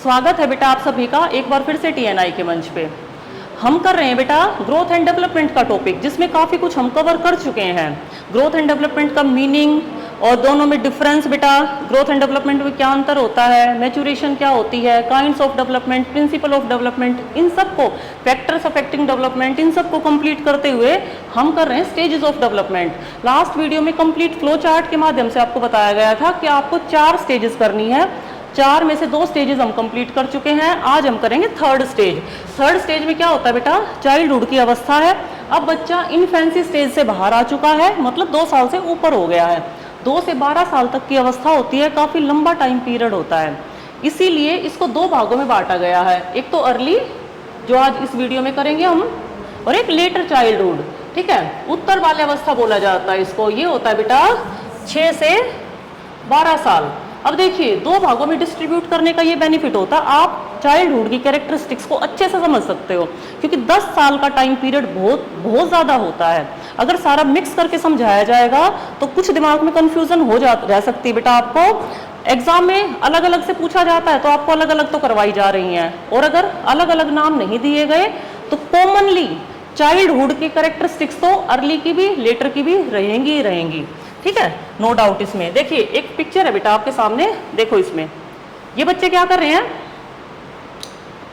स्वागत है बेटा आप सभी का एक बार फिर से टीएनआई के मंच पे। हम कर रहे हैं बेटा ग्रोथ एंड डेवलपमेंट का टॉपिक, जिसमें काफ़ी कुछ हम कवर कर चुके हैं। ग्रोथ एंड डेवलपमेंट का मीनिंग और दोनों में डिफरेंस बेटा, ग्रोथ एंड डेवलपमेंट में क्या अंतर होता है, मैच्योरेशन क्या होती है, kinds of development, principle of development, इन सबको, फैक्टर्स अफेक्टिंग डेवलपमेंट, इन सबको कंप्लीट करते हुए हम कर रहे हैं stages of development. Last video में कंप्लीट फ्लो चार्ट के माध्यम से आपको बताया गया था कि आपको 4 स्टेजेस करनी है। 4 में से 2 स्टेजेस हम कंप्लीट कर चुके हैं। आज हम करेंगे थर्ड स्टेज। थर्ड स्टेज में क्या होता है बेटा, चाइल्डहुड की अवस्था है। अब बच्चा इन्फेंसी स्टेज से बाहर आ चुका है, मतलब 2 साल से ऊपर हो गया है। 2 से 12 साल तक की अवस्था होती है, काफ़ी लंबा टाइम पीरियड होता है। इसीलिए इसको 2 भागों में बांटा गया है। एक तो अर्ली, जो आज इस वीडियो में करेंगे हम, और एक लेटर चाइल्डहुड। ठीक है, उत्तर बाल्य अवस्था बोला जाता है इसको। ये होता है बेटा 6 से 12 साल। अब देखिए 2 भागों में डिस्ट्रीब्यूट करने का ये बेनिफिट होता है, आप चाइल्डहुड की कैरेक्टरिस्टिक्स को अच्छे से समझ सकते हो, क्योंकि 10 साल का टाइम पीरियड बहुत ज़्यादा होता है। अगर सारा मिक्स करके समझाया जाएगा तो कुछ दिमाग में कंफ्यूजन हो रह सकती है बेटा। आपको एग्जाम में अलग अलग से पूछा जाता है तो आपको अलग अलग तो करवाई जा रही हैं, और अगर अलग अलग नाम नहीं दिए गए तो कॉमनली चाइल्डहुड की कैरेक्टरिस्टिक्स तो अर्ली की भी लेटर की भी रहेंगी ही रहेंगी। ठीक है, नो डाउट। इसमें देखिए एक पिक्चर है बेटा आपके सामने, देखो इसमें ये बच्चे क्या कर रहे हैं।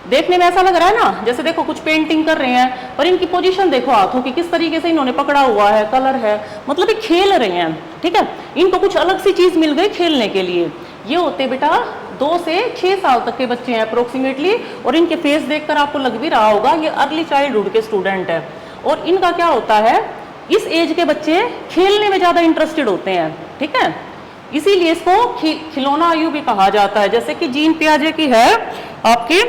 देखने में ऐसा लग रहा है ना जैसे देखो कुछ पेंटिंग कर रहे हैं, पर इनकी पोजीशन देखो हाथों की किस तरीके से इन्होंने पकड़ा हुआ है, कलर है, मतलब ये खेल रहे हैं। ठीक है, इनको कुछ अलग सी चीज मिल गई खेलने के लिए। ये होते बेटा 2 से 6 साल तक के बच्चे हैं अप्रोक्सीमेटली, और इनके फेस देखकर आपको लग भी रहा होगा ये अर्ली चाइल्डहुड के स्टूडेंट है। और इनका क्या होता है, इस एज के बच्चे खेलने में ज्यादा इंटरेस्टेड होते हैं। ठीक है, इसीलिए इसको खिलौना आयु भी कहा जाता है। जैसे कि जीन पियाजे की है आपकी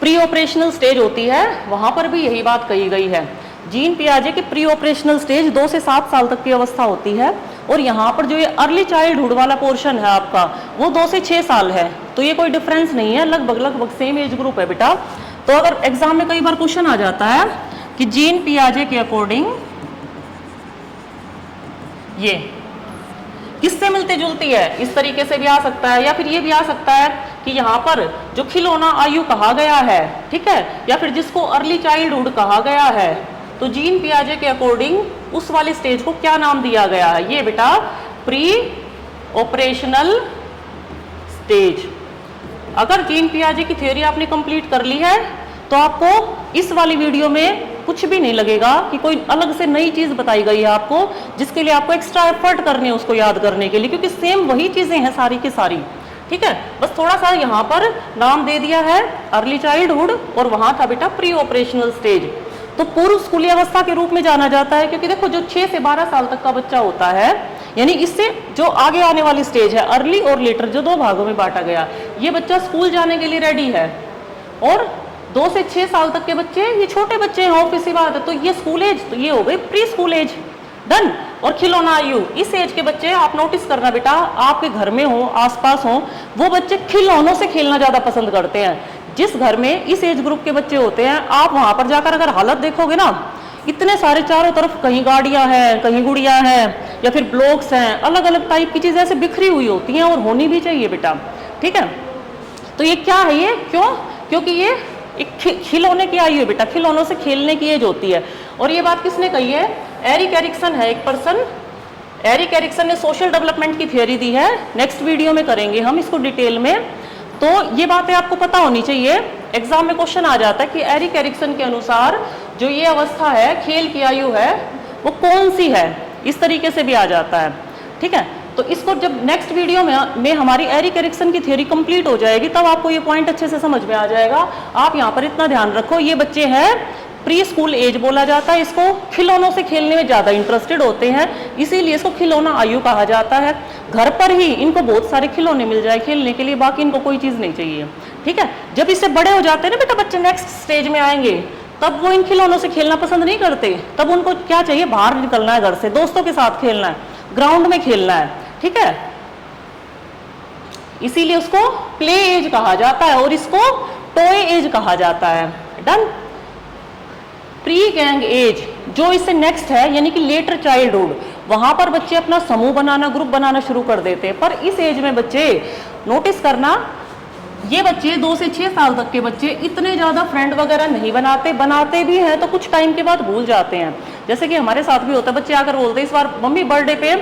प्री ऑपरेशनल स्टेज होती है, वहां पर भी यही बात कही गई है। जीन पियाजे की प्री ऑपरेशनल स्टेज 2 से 7 साल तक की अवस्था होती है, और यहाँ पर जो ये अर्ली चाइल्डहुड वाला पोर्शन है आपका वो 2 से 6 साल है। तो ये कोई डिफरेंस नहीं है, लगभग सेम एज ग्रुप है बेटा। तो अगर एग्जाम में कई बार क्वेश्चन आ जाता है कि जीन पियाजे के अकॉर्डिंग ये किससे मिलती जुलती है, इस तरीके से भी आ सकता है, या फिर ये भी आ सकता है कि यहाँ पर जो खिलौना आयु कहा गया है, ठीक है, या फिर जिसको अर्ली चाइल्डहुड कहा गया है, तो जीन पियाजे के अकॉर्डिंग उस वाले स्टेज को क्या नाम दिया गया है, ये बेटा प्री ऑपरेशनल स्टेज। अगर जीन पियाजे की थ्योरी आपने कंप्लीट कर ली है तो आपको इस वाली वीडियो में कुछ भी नहीं लगेगा कि कोई अलग से नई चीज बताई गई है आपको, जिसके लिए आपको एक्स्ट्रा एफर्ट करने उसको याद करने के लिए, क्योंकि सेम वही चीजें हैं सारी की सारी। ठीक है, बस थोड़ा सा यहाँ पर नाम दे दिया है अर्ली चाइल्डहुड, और वहां था बेटा प्री ऑपरेशनल स्टेज। तो पूर्व स्कूली अवस्था के रूप में जाना जाता है, क्योंकि देखो जो 6 से 12 साल तक का बच्चा होता है, यानी इससे जो आगे आने वाली स्टेज है अर्ली और लेटर, जो 2 भागों में बांटा गया, ये बच्चा स्कूल जाने के लिए रेडी है। और 2 से 6 साल तक के बच्चे ये छोटे बच्चे हैं, ऑब्वियस सी बात है, तो ये स्कूल एज, तो ये हो गई प्री स्कूल एज, डन। और खिलौना आयु, इस एज के बच्चे आप नोटिस करना बेटा, आपके घर में हो, आसपास हो, वो बच्चे खिलौनों से खेलना ज्यादा पसंद करते हैं। जिस घर में इस एज ग्रुप के बच्चे होते हैं, आप वहां पर जाकर अगर हालत देखोगे ना, इतने सारे चारों तरफ कहीं गाड़ियां हैं, कहीं गुड़िया हैं, या फिर ब्लॉक्स हैं, अलग अलग टाइप की चीजें ऐसे बिखरी हुई होती हैं, और होनी भी चाहिए बेटा। ठीक है, तो ये क्या है, ये क्यों, क्योंकि ये एक खिलौने की आयु है बेटा, खिलौनों से खेलने की एज होती है। और ये बात किसने कही है, एरिक एरिक्सन है एक पर्सन, एरिक एरिक्सन ने सोशल डेवलपमेंट की थ्योरी दी है। नेक्स्ट वीडियो में करेंगे हम इसको डिटेल में। तो ये बातें आपको पता होनी चाहिए, एग्जाम में क्वेश्चन आ जाता है कि एरिक एरिक्सन के अनुसार जो ये अवस्था है, खेल की आयु है, वो कौन सी है, इस तरीके से भी आ जाता है। ठीक है, तो इसको जब नेक्स्ट वीडियो में हमारी एरिक एरिक्सन की थ्योरी कंप्लीट हो जाएगी, तब आपको ये पॉइंट अच्छे से समझ में आ जाएगा। आप यहाँ पर इतना ध्यान रखो, ये बच्चे हैं प्री स्कूल एज बोला जाता है, इसको खिलौनों से खेलने में ज्यादा इंटरेस्टेड होते हैं, इसीलिए इसको खिलौना आयु कहा जाता है। घर पर ही इनको बहुत सारे खिलौने मिल जाए खेलने के लिए, बाकी इनको कोई चीज नहीं चाहिए। ठीक है, जब इससे बड़े हो जाते हैं ना बेटा बच्चे, नेक्स्ट स्टेज में आएंगे, तब वो इन खिलौनों से खेलना पसंद नहीं करते। तब उनको क्या चाहिए, बाहर निकलना है, घर से दोस्तों के साथ खेलना है, ग्राउंड में खेलना है। ठीक है, इसीलिए उसको प्ले एज कहा जाता है, और इसको टॉय एज कहा जाता है। डन। प्री गैंग एज जो इससे नेक्स्ट है, यानी कि लेटर चाइल्डहुड, वहां पर बच्चे अपना समूह बनाना, ग्रुप बनाना शुरू कर देते हैं। पर इस एज में बच्चे, नोटिस करना, ये बच्चे 2 से 6 साल तक के बच्चे इतने ज़्यादा फ्रेंड वगैरह नहीं बनाते भी हैं तो कुछ टाइम के बाद भूल जाते हैं। जैसे कि हमारे साथ भी होता है, बच्चे आकर बोलते हैं इस बार मम्मी बर्थडे पे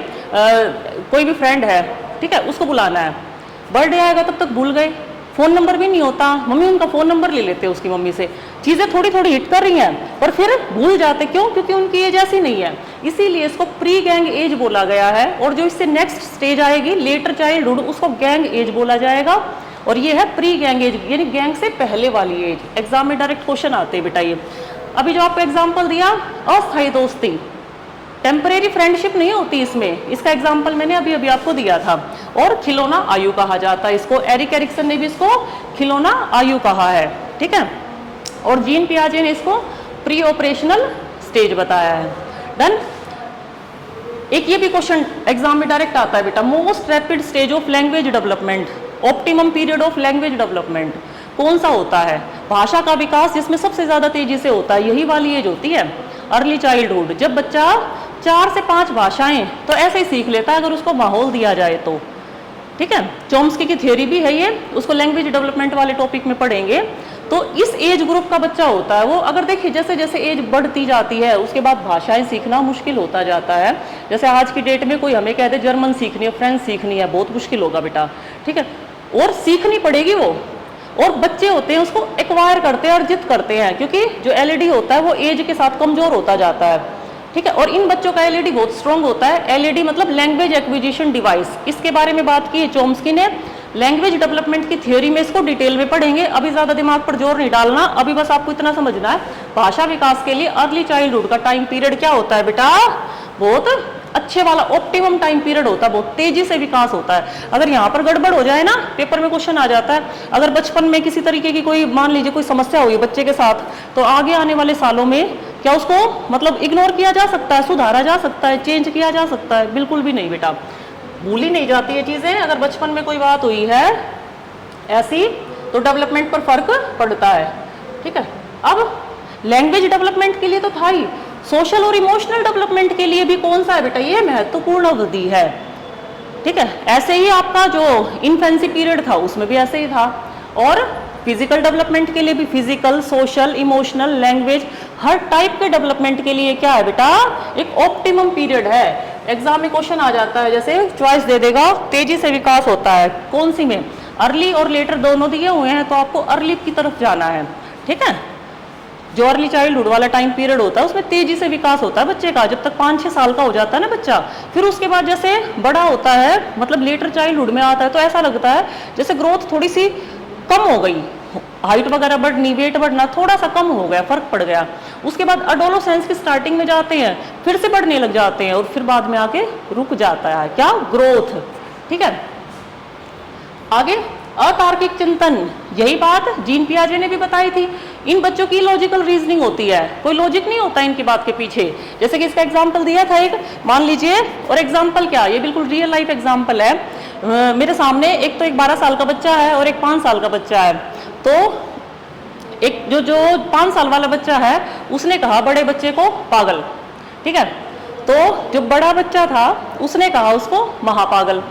कोई भी फ्रेंड है, ठीक है, उसको बुलाना है। बर्थडे आएगा तब तक भूल गए, फ़ोन नंबर भी नहीं होता, मम्मी उनका फ़ोन नंबर ले लेते हैं उसकी मम्मी से। चीज़ें थोड़ी थोड़ी हिट कर रही हैं पर फिर भूल जाते, क्यों? क्योंकि उनकी एज ऐसी नहीं है। इसीलिए इसको प्री गैंग एज बोला गया है। और जो इससे नेक्स्ट स्टेज आएगी लेटर चाइल्डहुड, उसको गैंग एज बोला जाएगा। और ये है प्री गैंग एज, यानी गैंग से पहले वाली एज। एग्जाम में डायरेक्ट क्वेश्चन आते हैं बेटा। ये अभी जो आपको एग्जाम्पल दिया, अस्थायी दोस्ती, टेम्परेरी फ्रेंडशिप नहीं होती इसमें, इसका एग्जाम्पल मैंने अभी अभी आपको दिया था। और खिलौना आयु कहा जाता है इसको, एरिक एरिक्सन ने भी इसको खिलौना आयु कहा है, ठीक है। और जीन पियाजे ने इसको प्री ऑपरेशनल स्टेज बताया है। डन। एक ये भी क्वेश्चन एग्जाम में डायरेक्ट आता है बेटा, most rapid stage of language development, optimum period of language development कौन सा होता है? भाषा का विकास जिसमें सबसे ज्यादा तेजी से होता है, यही वाली एज होती है अर्ली चाइल्डहुड। जब बच्चा 4 से 5 भाषाएं तो ऐसे ही सीख लेता है अगर उसको माहौल दिया जाए तो, ठीक है। चॉम्स्की की थ्योरी भी है ये, उसको लैंग्वेज डेवलपमेंट वाले टॉपिक में पढ़ेंगे। तो इस एज ग्रुप का बच्चा होता है वो, अगर देखिए जैसे जैसे एज बढ़ती जाती है उसके बाद भाषाएं सीखना मुश्किल होता जाता है। जैसे आज की डेट में कोई हमें कह दे जर्मन सीखनी है, फ्रेंच सीखनी है, बहुत मुश्किल होगा बेटा, ठीक है। और सीखनी पड़ेगी वो। और बच्चे होते हैं उसको एक्वायर करते हैं, अर्जित करते हैं, क्योंकि जो एलईडी होता है वो एज के साथ कमजोर होता जाता है, ठीक है। और इन बच्चों का एलईडी बहुत स्ट्रांग होता है। एलईडी मतलब लैंग्वेज एक्विजिशन डिवाइस, इसके बारे में बात की है चॉम्स्की ने। लैंग्वेज डेवलपमेंट की थ्योरी में इसको डिटेल में पढ़ेंगे, अभी ज्यादा दिमाग पर जोर नहीं डालना, अभी बस आपको इतना समझना है भाषा विकास के लिए अर्ली चाइल्डहुड का टाइम पीरियड क्या होता है बेटा, बहुत अच्छे वाला ऑप्टिमम टाइम पीरियड होता है, बहुत तेजी से विकास होता है। अगर यहाँ पर गड़बड़ हो जाए ना, पेपर में क्वेश्चन आ जाता है, अगर बचपन में किसी तरीके की कोई मान लीजिए कोई समस्या हुई बच्चे के साथ, तो आगे आने वाले सालों में क्या उसको मतलब इग्नोर किया जा सकता है, सुधारा जा सकता है, चेंज किया जा सकता है? बिल्कुल भी नहीं बेटा, भूली नहीं जाती है चीजें। अगर बचपन में कोई बात हुई है ऐसी तो डेवलपमेंट पर फर्क पड़ता है, ठीक है। अब लैंग्वेज डेवलपमेंट के लिए तो था ही, सोशल और इमोशनल डेवलपमेंट के लिए भी कौन सा है बेटा, ये महत्वपूर्ण अवधि है, ठीक है। ऐसे ही आपका जो इन्फेंसी पीरियड था उसमें भी ऐसे ही था। और फिजिकल डेवलपमेंट के लिए भी फिजिकल, सोशल, इमोशनल, लैंग्वेज, हर टाइप के डेवलपमेंट के लिए क्या है बेटा, एक ऑप्टिमम पीरियड है। एग्जाम में क्वेश्चन आ जाता है, जैसे चॉइस दे देगा तेजी से विकास होता है, कौन सी में, अर्ली और लेटर दोनों दिए हुए हैं, तो आपको अर्ली की तरफ जाना है, ठीक है। जो अर्ली चाइल्डहुड वाला टाइम पीरियड होता है उसमें तेजी से विकास होता है बच्चे का, जब तक 5-6 साल का हो जाता है ना बच्चा। फिर उसके बाद जैसे बड़ा होता है, मतलब लेटर चाइल्डहुड में आता है, तो ऐसा लगता है जैसे ग्रोथ थोड़ी सी कम हो गई, हाइट वगैरह बढ़नी, वेट बढ़ना थोड़ा सा कम हो गया, फर्क पड़ गया। उसके बाद एडोलेसेंस की स्टार्टिंग में जाते हैं, फिर से बढ़ने लग जाते हैं, और फिर बाद में आके रुक जाता है क्या, ग्रोथ, ठीक है। आगे अतार्किक चिंतन, यही बात जीन पियाजे ने भी बताई थी। इन बच्चों की लॉजिकल रीजनिंग होती है, कोई लॉजिक नहीं होता इनकी बात के पीछे। जैसे कि इसका एग्जांपल दिया था एक, मान लीजिए, और एग्जांपल क्या, ये बिल्कुल रियल लाइफ एग्जांपल है। मेरे सामने एक 12 साल का बच्चा है और एक 5 साल का बच्चा है। तो एक जो 5 साल वाला बच्चा है उसने कहा बड़े बच्चे को पागल, ठीक है। तो जो बड़ा बच्चा था उसने कहा उसको महापागल।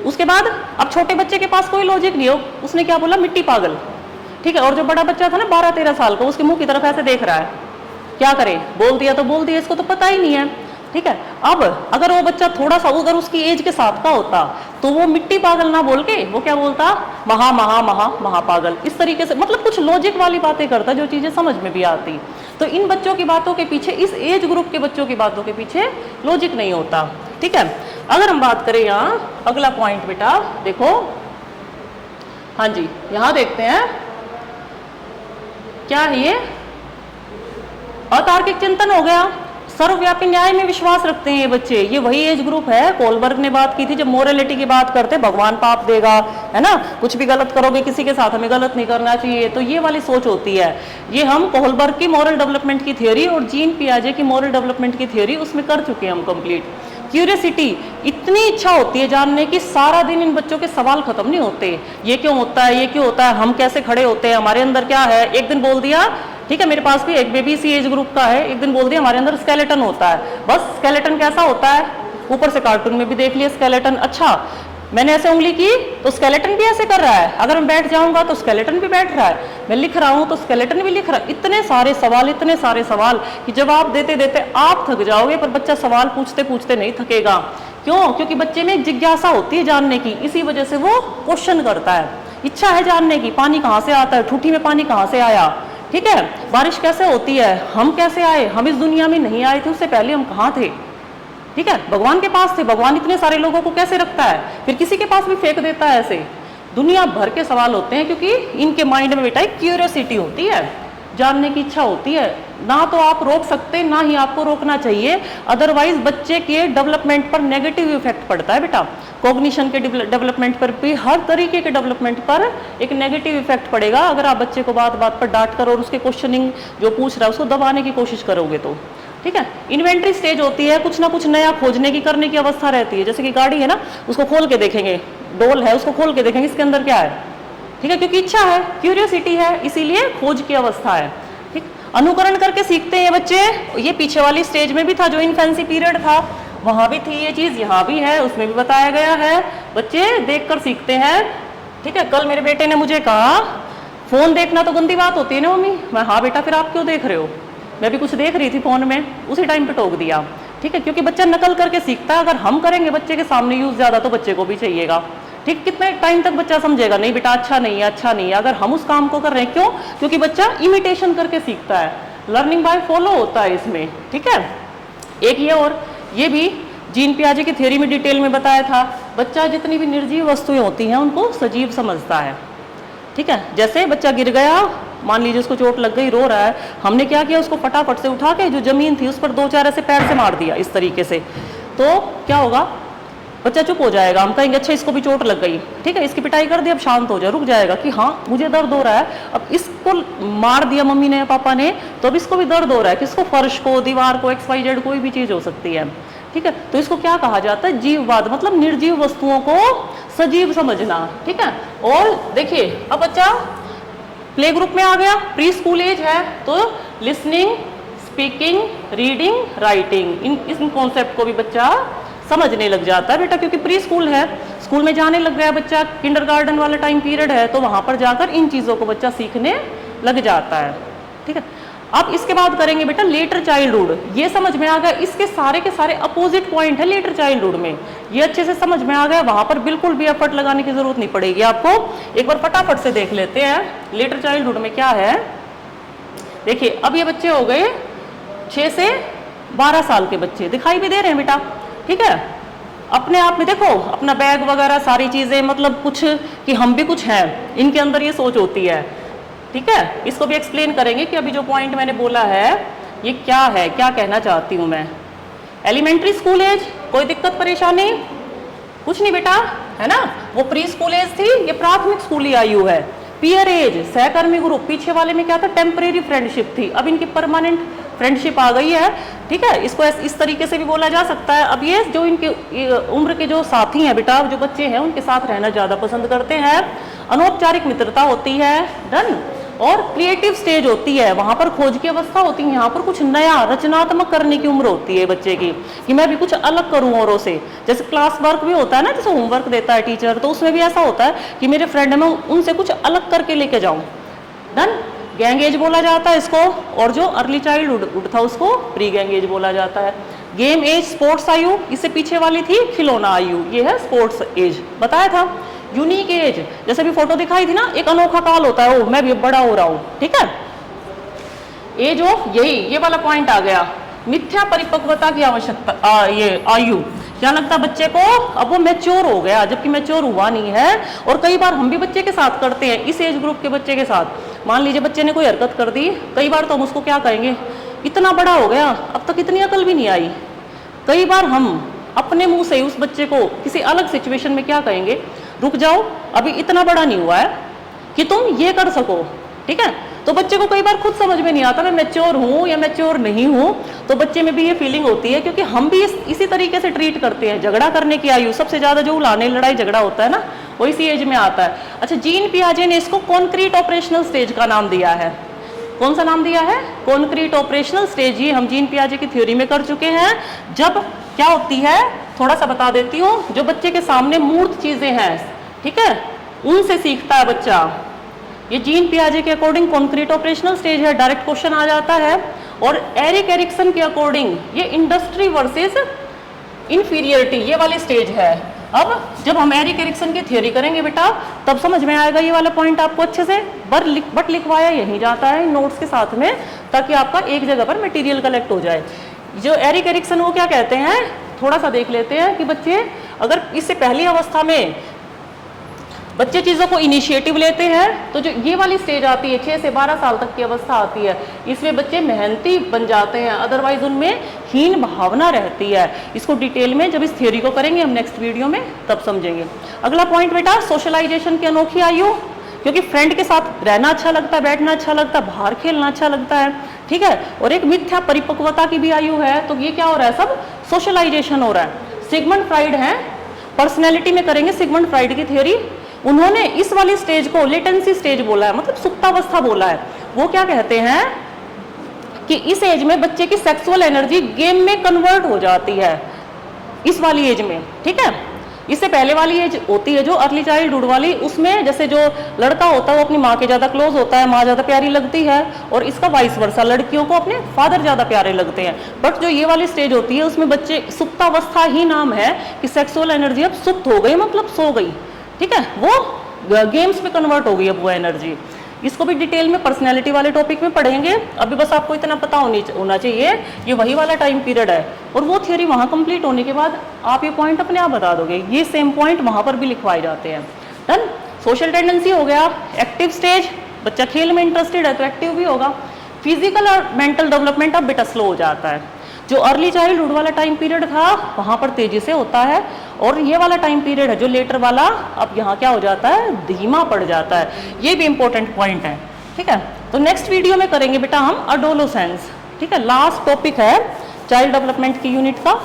उसके बाद अब छोटे बच्चे के पास कोई लॉजिक नहीं हो, उसने क्या बोला, मिट्टी पागल, ठीक है। और जो बड़ा बच्चा था ना 12-13 साल का, उसके मुंह की तरफ ऐसे देख रहा है, क्या करे, बोल दिया तो बोल दिया, इसको तो पता ही नहीं है, ठीक है। अब अगर वो बच्चा थोड़ा सा अगर उसकी एज के साथ का होता तो वो मिट्टी पागल ना बोल के वो क्या बोलता, महापागल। इस तरीके से मतलब कुछ लॉजिक वाली बातें करता, जो चीजें समझ में भी आती। तो इन बच्चों की बातों के पीछे, इस एज ग्रुप के बच्चों की बातों के पीछे लॉजिक नहीं होता, ठीक है। अगर हम बात करें यहाँ अगला पॉइंट बेटा देखो, हाँ जी, यहां देखते हैं क्या है ये, अतार्किक चिंतन हो गया। सर्वव्यापी न्याय में विश्वास रखते हैं ये बच्चे, ये वही एज ग्रुप है, कोलबर्ग ने बात की थी जब मोरालिटी की बात करते, भगवान पाप देगा, है ना, कुछ भी गलत करोगे किसी के साथ, हमें गलत नहीं करना चाहिए, तो ये वाली सोच होती है। ये हम कोलबर्ग की मॉरल डेवलपमेंट की थ्योरी और जीन पियाजे की मॉरल डेवलपमेंट की थ्योरी उसमें कर चुके हैं हम कंप्लीट। क्यूरियोसिटी, इतनी इच्छा होती है जानने की, सारा दिन इन बच्चों के सवाल खत्म नहीं होते, ये क्यों होता है, ये क्यों होता है, हम कैसे खड़े होते हैं, हमारे अंदर क्या है। एक दिन बोल दिया, ठीक है, मेरे पास भी एक बेबी सी एज ग्रुप का है, एक दिन बोल दिया हमारे अंदर स्केलेटन होता है। बस स्केलेटन कैसा होता है, ऊपर से कार्टून में भी देख लिया स्केलेटन, अच्छा मैंने ऐसे उंगली की तो स्केलेटन भी ऐसे कर रहा है, अगर मैं बैठ जाऊंगा तो स्केलेटन भी बैठ रहा है, मैं लिख रहा हूं तो स्केलेटन भी लिख रहा है। इतने सारे सवाल कि जवाब देते देते आप थक जाओगे, पर बच्चा सवाल पूछते पूछते नहीं थकेगा। क्यों? क्योंकि बच्चे में एक जिज्ञासा होती है जानने की, इसी वजह से वो क्वेश्चन करता है। इच्छा है जानने की, पानी कहाँ से आता है, ठूठी में पानी कहाँ से आया, ठीक है, बारिश कैसे होती है, हम कैसे आए, हम इस दुनिया में नहीं आए थे, उससे पहले हम कहाँ थे, ठीक है, भगवान के पास थे, भगवान इतने सारे लोगों को कैसे रखता है, फिर किसी के पास भी फेंक देता है। ऐसे दुनिया भर के सवाल होते हैं, क्योंकि इनके माइंड में बेटा एक क्यूरियोसिटी होती है, जानने की इच्छा होती है। ना तो आप रोक सकते, ना ही आपको रोकना चाहिए, अदरवाइज बच्चे के डेवलपमेंट पर नेगेटिव इफेक्ट पड़ता है बेटा। कॉग्निशन के डेवलपमेंट पर भी, हर तरीके के डेवलपमेंट पर एक नेगेटिव इफेक्ट पड़ेगा अगर आप बच्चे को बात बात पर डांट कर और उसके क्वेश्चनिंग जो पूछ रहा है उसको दबाने की कोशिश करोगे तो, ठीक है। इन्वेंट्री स्टेज होती है, कुछ ना कुछ नया खोजने की, करने की अवस्था रहती है। जैसे कि गाड़ी है ना, उसको खोल के देखेंगे, डोल है उसको खोल के देखेंगे इसके अंदर क्या है, ठीक है, क्योंकि इच्छा है, क्यूरियोसिटी है, इसीलिए खोज की अवस्था है, ठीक। अनुकरण करके सीखते हैं बच्चे, ये पीछे वाली स्टेज में भी था, जो इन्फेंसी पीरियड था वहां भी थी ये चीज, यहाँ भी है, उसमें भी बताया गया है, बच्चे देखकर सीखते हैं, ठीक है। कल मेरे बेटे ने मुझे कहा फोन देखना तो गंदी बात होती है ना मम्मी, मैं हाँ बेटा फिर आप क्यों देख रहे हो, मैं भी कुछ देख रही थी फोन में, उसी टाइम पे टोक दिया, ठीक है, क्योंकि बच्चा नकल करके सीखता है। अगर हम करेंगे बच्चे के सामने यूज ज्यादा तो बच्चे को भी चाहिएगा, ठीक। कितने टाइम तक बच्चा समझेगा, नहीं बेटा अच्छा नहीं है, अच्छा नहीं है, अगर हम उस काम को कर रहे हैं। क्यों? क्योंकि बच्चा इमिटेशन करके सीखता है, लर्निंग बाय फॉलो होता है इसमें, ठीक है। एक ये, और ये भी जीन पियाजे की थ्योरी में डिटेल में बताया था, बच्चा जितनी भी निर्जीव वस्तुएं होती हैं उनको सजीव समझता है, ठीक है। जैसे बच्चा गिर गया, मान लीजिए उसको चोट लग गई, रो रहा है, हमने क्या किया, उसको फटाफट से उठा के जो जमीन थी उस पर 2-4 ऐसे पैर से मार दिया इस तरीके से, तो क्या होगा, बच्चा चुप हो जाएगा। हम कहेंगे अच्छा इसको भी चोट लग गई, ठीक है, इसकी पिटाई कर दी, अब शांत हो जाए, रुक जाएगा कि हाँ मुझे दर्द हो रहा है, अब इसको मार दिया मम्मी ने पापा ने तो अब इसको भी दर्द हो रहा है, किसको, फर्श को, दीवार को, XYZ कोई भी चीज हो सकती है, ठीक है। तो इसको क्या कहा जाता है, जीववाद, मतलब निर्जीव वस्तुओं को सजीव समझना, ठीक है। और देखिए अब बच्चा प्ले ग्रुप में आ गया, प्री स्कूल एज है, तो लिसनिंग, स्पीकिंग, रीडिंग, राइटिंग, इन कॉन्सेप्ट को भी बच्चा समझने लग जाता है बेटा, क्योंकि प्री स्कूल है, स्कूल में जाने लग गया बच्चा, किंडरगार्टन वाला टाइम पीरियड है, तो वहां पर जाकर इन चीजों को बच्चा सीखने लग जाता है, ठीक है। अब इसके बाद करेंगे बेटा लेटर चाइल्डहुड, ये समझ में आ गया, इसके सारे के सारे अपोजिट पॉइंट है लेटर चाइल्डहुड में, ये अच्छे से समझ में आ गया, वहां पर बिल्कुल भी एफर्ट लगाने की जरूरत नहीं पड़ेगी आपको। एक बार फटाफट से देख लेते हैं लेटर चाइल्डहुड में क्या है। देखिए अब ये बच्चे हो गए 6 से 12 साल के बच्चे, दिखाई भी दे रहे हैं बेटा, ठीक है। अपने आप में देखो, अपना बैग वगैरह सारी चीजें, मतलब कुछ कि हम भी कुछ हैं, इनके अंदर ये सोच होती है, ठीक है। इसको भी एक्सप्लेन करेंगे कि अभी जो पॉइंट मैंने बोला है ये क्या है, क्या कहना चाहती हूं मैं। एलिमेंट्री स्कूल एज, कोई दिक्कत परेशानी कुछ नहीं बेटा, है ना, वो प्री स्कूल एज थी, ये प्राथमिक स्कूली आयु है। पीयर एज, सहकर्मी ग्रुप, पीछे वाले में क्या था, टेम्परेरी फ्रेंडशिप थी, अब इनकी परमानेंट फ्रेंडशिप आ गई है, ठीक है। इसको इस तरीके से भी बोला जा सकता है। अब ये जो इनके उम्र के जो साथी हैं बेटा, जो बच्चे हैं, उनके साथ रहना ज्यादा पसंद करते हैं। अनौपचारिक मित्रता होती है, डन। और क्रिएटिव स्टेज होती है, वहां पर खोज की अवस्था होती है, यहाँ पर कुछ नया रचनात्मक करने की उम्र होती है बच्चे की, कि मैं भी कुछ अलग करूं औरों से। जैसे क्लास वर्क भी होता है ना, जैसे होमवर्क देता है टीचर, तो उसमें भी ऐसा होता है कि मेरे फ्रेंड है, मैं उनसे कुछ अलग करके लेके जाऊं, डन। गैंग एज बोला जाता है इसको, और जो अर्ली चाइल्डहुड था उसको प्री गैंग एज बोला जाता है। गेम एज, स्पोर्ट्स आयु, इससे पीछे वाली थी खिलौना आयु, ये है स्पोर्ट्स एज, बताया था। यूनिक एज, जैसे भी फोटो दिखाई थी ना, एक अनोखा काल होता है, ओ मैं भी बड़ा हो रहा हूं, ठीक है। एज ऑफ, यही ये वाला पॉइंट आ गया, मिथ्या परिपक्वता की आवश्यकता, ये आयु, क्या लगता है बच्चे को अब वो मैच्योर हो गया, जबकि मैच्योर हुआ नहीं है। और कई बार हम भी बच्चे के साथ करते हैं, इस एज ग्रुप के बच्चे के साथ। मान लीजिए बच्चे ने कोई हरकत कर दी, कई बार तो हम उसको क्या कहेंगे, इतना बड़ा हो गया अब तक इतनी अकल भी नहीं आई। कई बार हम अपने मुंह से उस बच्चे को किसी अलग सिचुएशन में क्या कहेंगे, रुक जाओ अभी इतना बड़ा नहीं हुआ है कि तुम ये कर सको, ठीक है। तो बच्चे को कई बार खुद समझ में नहीं आता मैं मैच्योर हूं या मैच्योर नहीं हूं, तो बच्चे में भी ये फीलिंग होती है, क्योंकि हम भी इसी तरीके से ट्रीट करते हैं। झगड़ा करने की आयु, सबसे ज्यादा जो उलाने लड़ाई झगड़ा होता है ना, वो इसी एज में आता है। अच्छा, जीन पियाजे ने इसको कॉन्क्रीट ऑपरेशनल स्टेज का नाम दिया है। कौन सा नाम दिया है, कॉन्क्रीट ऑपरेशनल स्टेज। ये हम जीन पियाजे की थ्योरी में कर चुके हैं। जब क्या होती है, थोड़ा सा बता देती हूँ। जो बच्चे के सामने मूर्त चीजें हैं, ठीक है, उनसे सीखता है बच्चा। ये जीन पियाजे के अकॉर्डिंग कॉन्क्रीट ऑपरेशनल स्टेज है, डायरेक्ट क्वेश्चन आ जाता है। और एरिक एरिक्सन के अकॉर्डिंग ये इंडस्ट्री वर्सेस इंफीरियरिटी ये वाली स्टेज है। अब जब हम एरिक एरिक्सन की थ्योरी करेंगे बेटा, तब समझ में आएगा ये वाला पॉइंट आपको अच्छे से। बट लिखवाया यही जाता है नोट्स के साथ में, ताकि आपका एक जगह पर मटेरियल कलेक्ट हो जाए। जो एरिक एरिक्सन वो क्या कहते हैं, थोड़ा सा देख लेते हैं कि बच्चे अगर इससे पहली अवस्था में बच्चे चीज़ों को इनिशिएटिव लेते हैं, तो जो ये वाली स्टेज आती है 6 से 12 साल तक की अवस्था आती है, इसमें बच्चे मेहनती बन जाते हैं, अदरवाइज उनमें हीन भावना रहती है। इसको डिटेल में जब इस थ्योरी को करेंगे हम नेक्स्ट वीडियो में, तब समझेंगे। अगला पॉइंट बेटा, सोशलाइजेशन की अनोखी आयु, क्योंकि फ्रेंड के साथ रहना अच्छा लगता है, बैठना अच्छा लगता है, बाहर खेलना अच्छा लगता है, ठीक है। और एक मिथ्या परिपक्वता की भी आयु है, तो ये क्या हो रहा है, सब सोशलाइजेशन हो रहा है। सिगमंड फ्राइड है, पर्सनैलिटी में करेंगे सिगमंड फ्राइड की थ्योरी। उन्होंने इस वाली स्टेज को लेटेंसी स्टेज बोला है, मतलब सुप्तावस्था बोला है। वो क्या कहते हैं कि इस एज में बच्चे की सेक्सुअल एनर्जी गेम में कन्वर्ट हो जाती है, इस वाली एज में, ठीक है। इससे पहले वाली एज होती है जो अर्ली चाइल्डहुड वाली, उसमें जैसे जो लड़का होता है वो अपनी माँ के ज़्यादा क्लोज होता है, माँ ज़्यादा प्यारी लगती है, और इसका वाइस वर्सा, लड़कियों को अपने फादर ज़्यादा प्यारे लगते हैं। बट जो ये वाली स्टेज होती है उसमें बच्चे, सुप्तावस्था ही नाम है कि सेक्सुअल एनर्जी अब सुप्त हो गई, मतलब सो गई, ठीक है, वो गेम्स में कन्वर्ट हो गई अब वो एनर्जी। इसको भी डिटेल में पर्सनैलिटी वाले टॉपिक में पढ़ेंगे। अभी बस आपको इतना पता होना चाहिए, ये वही वाला टाइम पीरियड है, और वो थ्योरी वहाँ कंप्लीट होने के बाद आप ये पॉइंट अपने आप बता दोगे। ये सेम पॉइंट वहाँ पर भी लिखवाए जाते हैं। डन। सोशल टेंडेंसी हो गया। एक्टिव स्टेज, बच्चा खेल में इंटरेस्टेड है तो एक्टिव भी होगा। फिजिकल और मेंटल डेवलपमेंट अब बेटा स्लो हो जाता है। जो अर्ली चाइल्डहुड वाला टाइम पीरियड था वहाँ पर तेजी से होता है, और ये वाला टाइम पीरियड है जो लेटर वाला, अब यहाँ क्या हो जाता है, धीमा पड़ जाता है। ये भी इंपॉर्टेंट पॉइंट है, ठीक है। तो नेक्स्ट वीडियो में करेंगे बेटा हम अडोलोसेंस, ठीक है, लास्ट टॉपिक है चाइल्ड डेवलपमेंट की यूनिट का,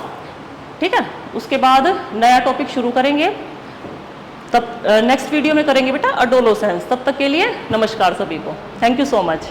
ठीक है। उसके बाद नया टॉपिक शुरू करेंगे, तब नेक्स्ट वीडियो में करेंगे बेटा अडोलोसेंस। तब तक के लिए नमस्कार सभी को, थैंक यू सो मच।